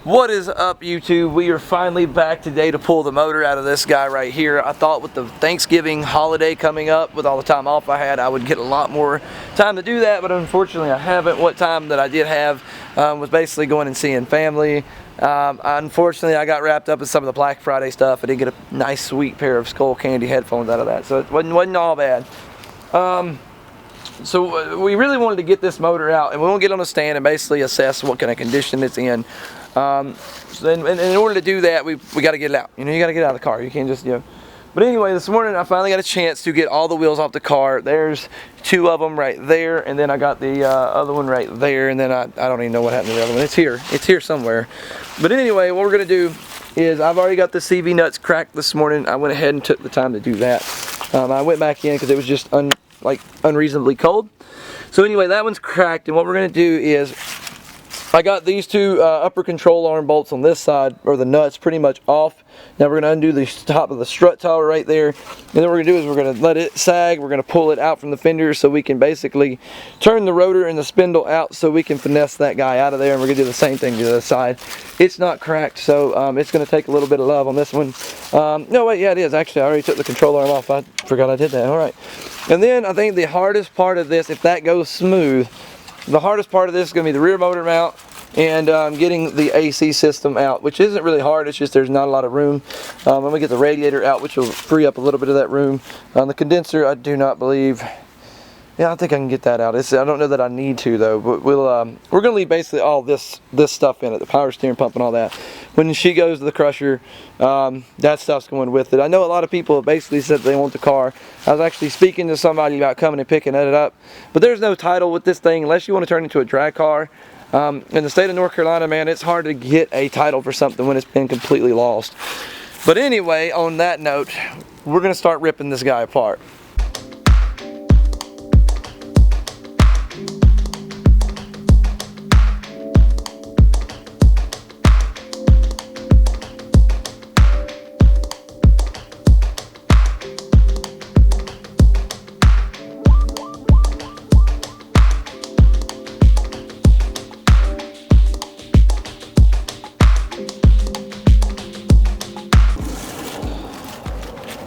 What is up, YouTube? We are finally back today to pull the motor out of this guy right here. I thought with the Thanksgiving holiday coming up, with all the time off I had, I would get a lot more time to do that, but unfortunately I haven't. What time that I did have was basically going and seeing family. Unfortunately, I got wrapped up in some of the Black Friday stuff. I did get a nice sweet pair of Skull Candy headphones out of that, so it wasn't all bad. So we really wanted to get this motor out, and we want to get on a stand and basically assess what kind of condition it's in. So in order to do that, we got to get it out. You know, you got to get it out of the car. You can't just, But anyway, this morning I finally got a chance to get all the wheels off the car. There's two of them right there, and then I got the other one right there, and then I don't even know what happened to the other one. It's here somewhere. But anyway, what we're gonna do is I've already got the CV nuts cracked this morning. I went ahead and took the time to do that. I went back in because it was just unreasonably cold. So anyway, that one's cracked, and what we're gonna do is I got these two upper control arm bolts on this side, or the nuts, pretty much off. Now we're going to undo the top of the strut tower right there. And then what we're going to do is we're going to let it sag. We're going to pull it out from the fender so we can basically turn the rotor and the spindle out so we can finesse that guy out of there. And we're going to do the same thing to the other side. It's not cracked, so it's going to take a little bit of love on this one. No, wait, yeah, it is. Actually, I already took the control arm off. I forgot I did that. All right. And then I think the hardest part of this, if that goes smooth, the hardest part of this is going to be the rear motor mount and getting the AC system out, which isn't really hard. It's just there's not a lot of room. I'm going to get the radiator out, which will free up a little bit of that room. The condenser, I do not believe. Yeah, I think I can get that out. I don't know that I need to though. But we're going to leave basically all this stuff in it, the power steering pump and all that. When she goes to the crusher, that stuff's going with it. I know a lot of people have basically said they want the car. I was actually speaking to somebody about coming and picking it up, but there's no title with this thing unless you want to turn it into a drag car. In the state of North Carolina, man, it's hard to get a title for something when it's been completely lost. But anyway, on that note, we're going to start ripping this guy apart.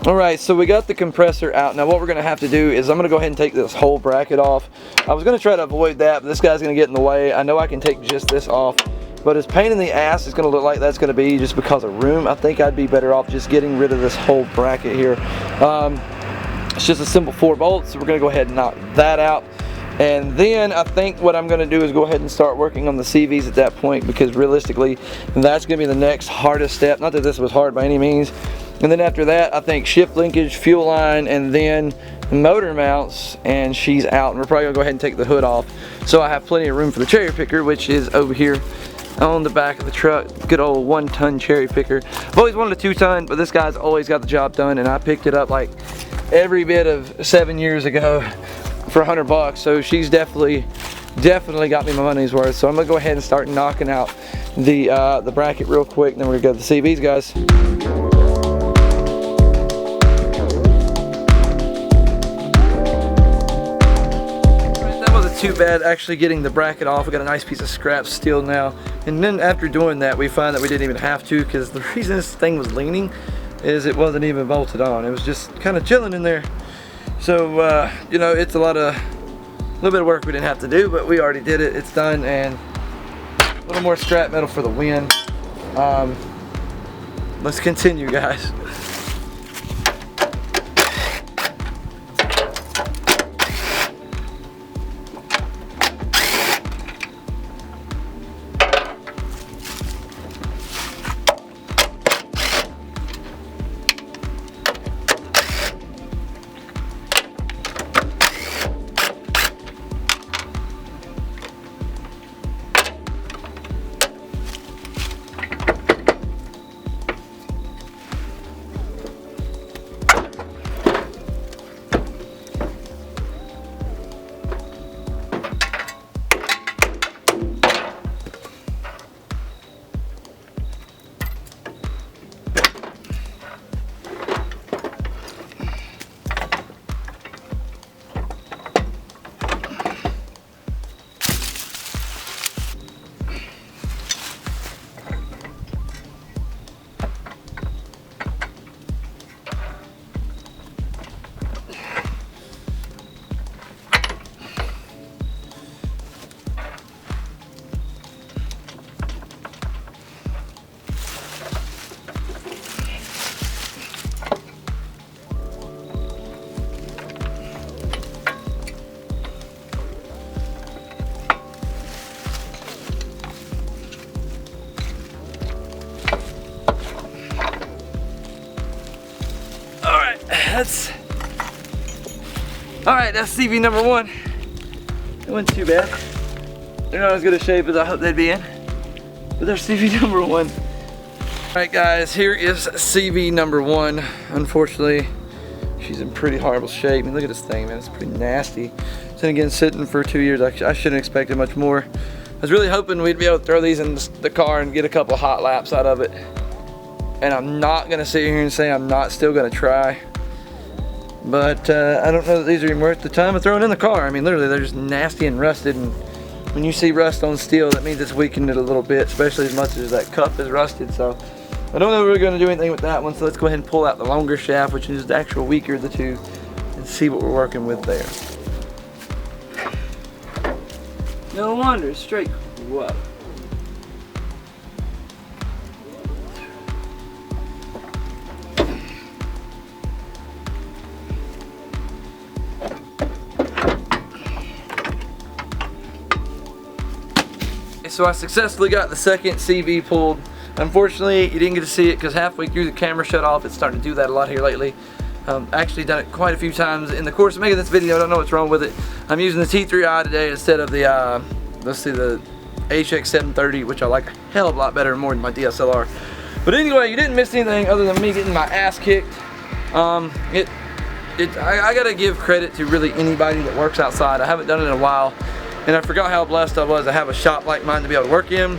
Alright, so we got the compressor out. Now what we're going to have to do is I'm going to go ahead and take this whole bracket off. I was going to try to avoid that, but this guy's going to get in the way. I know I can take just this off, but as pain in the ass it's going to look like that's going to be just because of room, I think I'd be better off just getting rid of this whole bracket here. It's just a simple 4 bolts, so we're going to go ahead and knock that out. And then I think what I'm going to do is go ahead and start working on the CVs at that point, because realistically that's going to be the next hardest step. Not that this was hard by any means. And then after that, I think shift linkage, fuel line, and then motor mounts, and she's out. And we're probably gonna go ahead and take the hood off, so I have plenty of room for the cherry picker, which is over here on the back of the truck. Good old 1-ton cherry picker. I've always wanted a 2-ton, but this guy's always got the job done, and I picked it up like every bit of 7 years ago for $100. So she's definitely got me my money's worth. So I'm gonna go ahead and start knocking out the bracket real quick, and then we're gonna go to the CVs, guys. Too bad actually getting the bracket off. We got a nice piece of scrap steel now, and then after doing that we find that we didn't even have to, because the reason this thing was leaning is it wasn't even bolted on. It was just kind of chilling in there. So it's a little bit of work we didn't have to do, but we already did it. It's done, and a little more scrap metal for the win. Let's continue, guys. that's alright. That's CV number 1. It wasn't too bad. They're not as good a shape as I hoped they'd be in, but they're CV number 1. Alright guys, here is CV number 1. Unfortunately, she's in pretty horrible shape. I mean, look at this thing, man. It's pretty nasty. Then again, sitting for 2 years, I shouldn't have expected much more. I was really hoping we'd be able to throw these in the car and get a couple of hot laps out of it. And I'm not gonna sit here and say I'm not still gonna try. But I don't know that these are even worth the time of throwing in the car. I mean, literally, they're just nasty and rusted. And when you see rust on steel, that means it's weakened it a little bit, especially as much as that cup is rusted. So I don't know if we're gonna do anything with that one. So let's go ahead and pull out the longer shaft, which is the actual weaker of the two, and see what we're working with there. No wonder, straight. Whoa. So I successfully got the second CV pulled. Unfortunately, you didn't get to see it because halfway through the camera shut off. It's starting to do that a lot here lately. Actually done it quite a few times in the course of making this video. I don't know what's wrong with it. I'm using the T3i today instead of the, let's see, the HX730, which I like a hell of a lot better and more than my DSLR. But anyway, you didn't miss anything other than me getting my ass kicked. I gotta give credit to really anybody that works outside. I haven't done it in a while, and I forgot how blessed I was to have a shop like mine to be able to work in.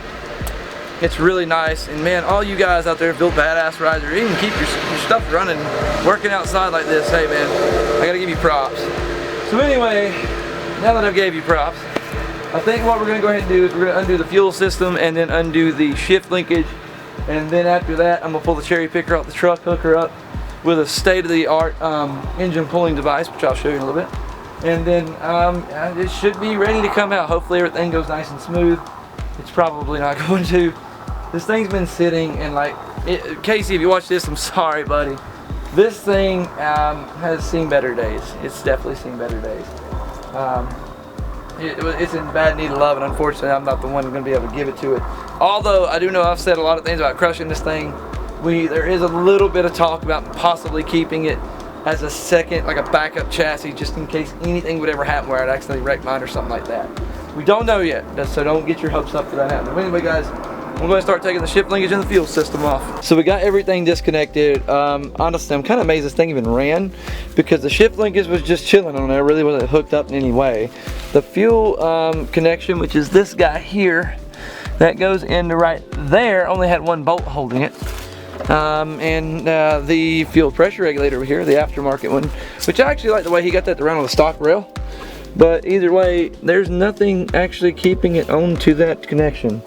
It's really nice, and man, all you guys out there build badass rides or even keep your stuff running, working outside like this, hey man, I gotta give you props. So anyway, now that I've gave you props, I think what we're gonna go ahead and do is we're gonna undo the fuel system and then undo the shift linkage, and then after that, I'm gonna pull the cherry picker off the truck, hook her up with a state-of-the-art engine pulling device, which I'll show you in a little bit, and then it should be ready to come out. Hopefully everything goes nice and smooth. It's probably not going to. This thing's been sitting, and like, Casey, if you watch this, I'm sorry, buddy. This thing has seen better days. It's definitely seen better days. It's in bad need of love, and unfortunately, I'm not the one going to be able to give it to it. Although, I do know I've said a lot of things about crushing this thing. There is a little bit of talk about possibly keeping it as a second, like a backup chassis, just in case anything would ever happen where I'd accidentally wreck mine or something like that. We don't know yet, so don't get your hopes up for that happening. But anyway, guys, we're going to start taking the shift linkage and the fuel system off. So we got everything disconnected. Honestly, I'm kind of amazed this thing even ran, because the shift linkage was just chilling on there. It really wasn't hooked up in any way. The fuel connection, which is this guy here, that goes into right there, only had one bolt holding it. The fuel pressure regulator over here, the aftermarket one, which I actually like the way he got that to run on the stock rail. But either way, there's nothing actually keeping it onto that connection.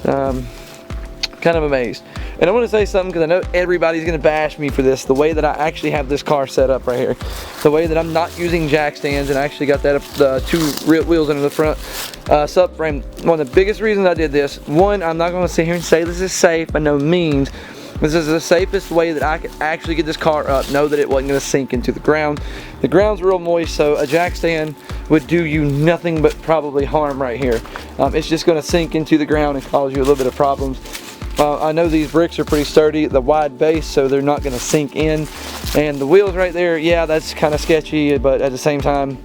Kind of amazed. And I want to say something, because I know everybody's going to bash me for this, the way that I actually have this car set up right here. The way that I'm not using jack stands, and I actually got that up, 2 real wheels under the front subframe. One of the biggest reasons I did this, one, I'm not going to sit here and say this is safe by no means. This is the safest way that I could actually get this car up, know that it wasn't going to sink into the ground. The ground's real moist, so a jack stand would do you nothing but probably harm right here. It's just going to sink into the ground and cause you a little bit of problems. I know these bricks are pretty sturdy, the wide base, so they're not going to sink in. And the wheels right there, yeah, that's kind of sketchy, but at the same time,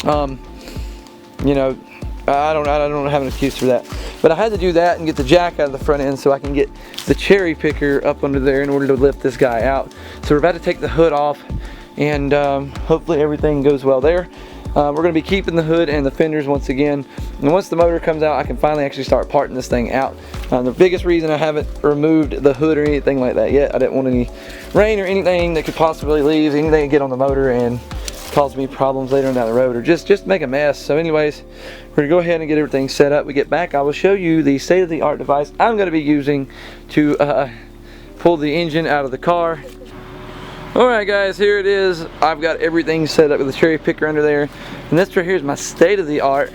you know, I don't have an excuse for that. But I had to do that and get the jack out of the front end so I can get the cherry picker up under there in order to lift this guy out. So we're about to take the hood off, and hopefully everything goes well there. We're going to be keeping the hood and the fenders once again. And once the motor comes out, I can finally actually start parting this thing out. The biggest reason I haven't removed the hood or anything like that yet, I didn't want any rain or anything that could possibly leave, anything to get on the motor and cause me problems later on down the road, or just make a mess. So anyways, we're gonna go ahead and get everything set up. We get back, I will show you the state-of-the-art device I'm gonna be using to pull the engine out of the car. Alright guys, here it is. I've got everything set up with the cherry picker under there, and this right here is my state-of-the-art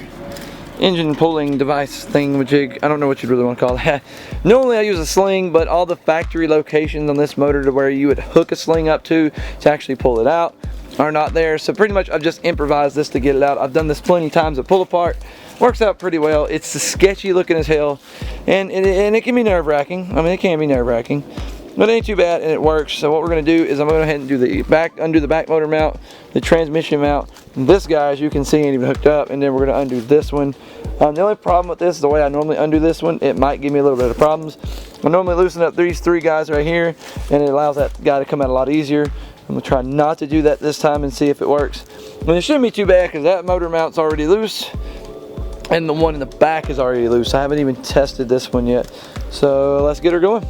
engine pulling device thing, which I don't know what you really want to call that. Normally I use a sling, but all the factory locations on this motor to where you would hook a sling up to actually pull it out are not there. So pretty much I've just improvised this to get it out. I've done this plenty of times at pull apart. Works out pretty well. It's sketchy looking as hell, and it can be nerve-wracking. I mean, it can be nerve-wracking. But it ain't too bad and it works. So what we're going to do is I'm going to go ahead and do undo the back motor mount, the transmission mount. And this guy, as you can see, ain't even hooked up. And then we're going to undo this one. The only problem with this is the way I normally undo this one. It might give me a little bit of problems. I normally loosen up these 3 guys right here, and it allows that guy to come out a lot easier. I'm going to try not to do that this time and see if it works. And it shouldn't be too bad because that motor mount's already loose. And the one in the back is already loose. I haven't even tested this one yet. So let's get her going.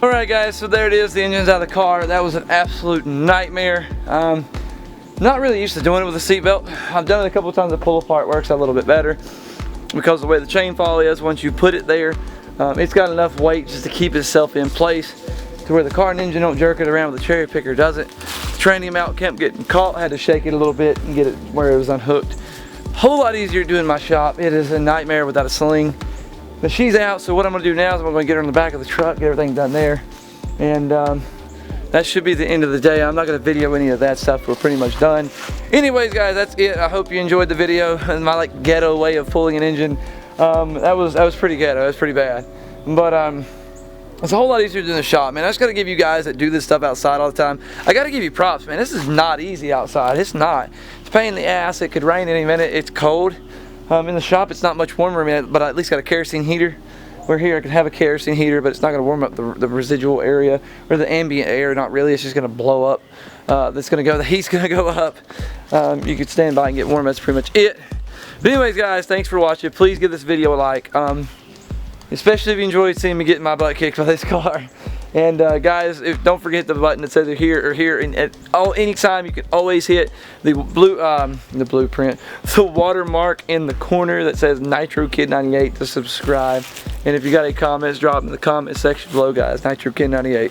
Alright guys, so there it is, the engine's out of the car. That was an absolute nightmare. Not really used to doing it with a seatbelt. I've done it a couple of times. The pull apart works a little bit better because the way the chain fall is, once you put it there, it's got enough weight just to keep itself in place to where the car and engine don't jerk it around with the cherry picker does it. The training mount kept getting caught. I had to shake it a little bit and get it where it was unhooked. Whole lot easier doing my shop. It is a nightmare without a sling. But she's out, so what I'm going to do now is I'm going to get her in the back of the truck, get everything done there. And that should be the end of the day. I'm not going to video any of that stuff. We're pretty much done. Anyways, guys, that's it. I hope you enjoyed the video and my like ghetto way of pulling an engine. That was pretty ghetto. That was pretty bad. But it's a whole lot easier than the shop, man. I just got to give you guys that do this stuff outside all the time, I got to give you props, man. This is not easy outside. It's not. It's a pain in the ass. It could rain any minute. It's cold. In the shop, it's not much warmer, I mean, but I at least got a kerosene heater. Where here I can have a kerosene heater, but it's not going to warm up the residual area or the ambient air. Not really. It's just going to blow up. The heat's going to go up. You could stand by and get warm. That's pretty much it. But anyways, guys, thanks for watching. Please give this video a like, especially if you enjoyed seeing me getting my butt kicked by this car. And guys, don't forget the button that says here or here. And at any time, you can always hit the blueprint, the watermark in the corner that says Nitro Kid 98 to subscribe. And if you got any comments, drop them in the comment section below, guys. Nitro Kid 98.